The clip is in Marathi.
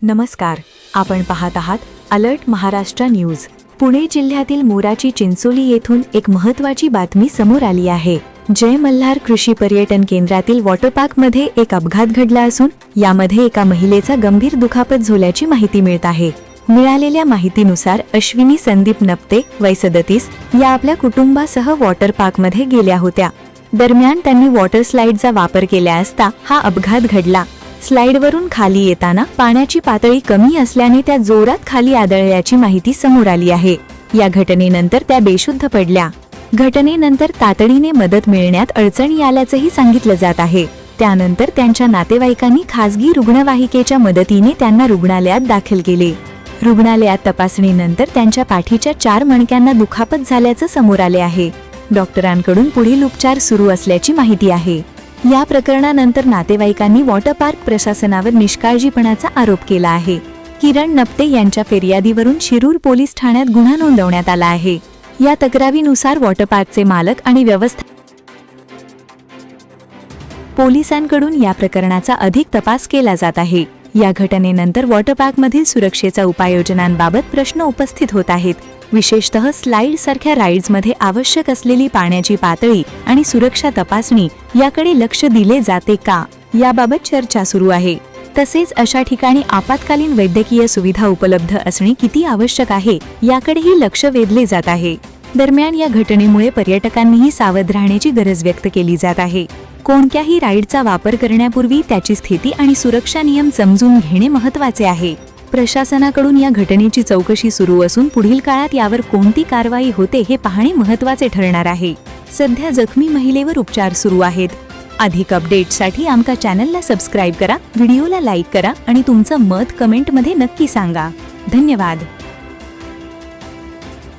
नमस्कार, आपण पाहत आहात अलर्ट महाराष्ट्र न्यूज। पुणे जिल्ह्यातील मोराची चिंचोली येथून एक महत्त्वाची बातमी समोर आली आहे। जय मल्हार कृषी पर्यटन केंद्रातील वॉटर पार्क मध्ये एक अपघात घडला असून यामध्ये एका महिलेचा गंभीर दुखापत झाल्याची माहिती मिळत आहे। मिळालेल्या माहितीनुसार अश्विनी संदीप नप्ते वय 37 या आपल्या कुटुंबासह वॉटर पार्क मध्ये गेल्या होत्या। दरम्यान त्यांनी वॉटर स्लाइडचा वापर केला असता हा अपघात घडला। स्लाइडवरून खाली येताना पाण्याची पातळी कमी असल्याने त्या जोरात खाली आदळल्याची माहिती समोर आली आहे। या घटनेनंतर त्या बेशुद्ध पडल्या। घटनेनंतर तातडीने मदत मिळण्यात अडचणी आल्याचंही सांगितलं जात आहे। त्यानंतर त्यांच्या नातेवाईकांनी खासगी रुग्णवाहिकेच्या मदतीने त्यांना रुग्णालयात दाखल केले। रुग्णालयात तपासणीनंतर त्यांच्या पाठीच्या 4 मणक्यांना दुखापत झाल्याचं समोर आले आहे। डॉक्टरांकडून पुढील उपचार सुरू असल्याची माहिती आहे। या प्रकरणानंतर नातेवाईकांनी वॉटर पार्क प्रशासनावर निष्काळजीपणाचा आरोप केला आहे। किरण नप्ते यांच्या फिर्यादीवरून शिरूर पोलीस ठाण्यात गुन्हा नोंदवण्यात आला आहे। या तक्रारीनुसार वॉटर पार्कचे मालक आणि पोलिसांकडून या प्रकरणाचा अधिक तपास केला जात आहे। या घटनेनंतर वॉटर पार्कमधील सुरक्षेच्या उपाययोजनांबाबत प्रश्न उपस्थित होत आहेत। विशेषतः स्लाइड सारख्या राईड्समध्ये आवश्यक असलेली पाण्याची पातळी आणि सुरक्षा तपासणी याकडे लक्ष दिले जाते का, याबाबत चर्चा सुरू आहे। तसेच अशा ठिकाणी आपत्कालीन वैद्यकीय सुविधा उपलब्ध असणे किती आवश्यक आहे याकडेही लक्ष वेधले जात आहे। दरम्यान या घटनेमुळे पर्यटकांनीही सावध राहण्याची गरज व्यक्त केली जात आहे। कोणत्याही राईडचा वापर करण्यापूर्वी त्याची स्थिती आणि सुरक्षा नियम समजून घेणे महत्त्वाचे आहे। प्रशासनाकडून या घटनेची चौकशी सुरू असून पुढील काळात यावर कोणती कारवाई होते हे पाहणे महत्त्वाचे ठरणार आहे। सध्या जखमी महिलेवर उपचार सुरू आहेत। अधिक अपडेट्ससाठी आमच्या चॅनलला सबस्क्राइब करा, व्हिडिओला लाईक करा आणि तुमचं मत कमेंटमध्ये नक्की सांगा। धन्यवाद।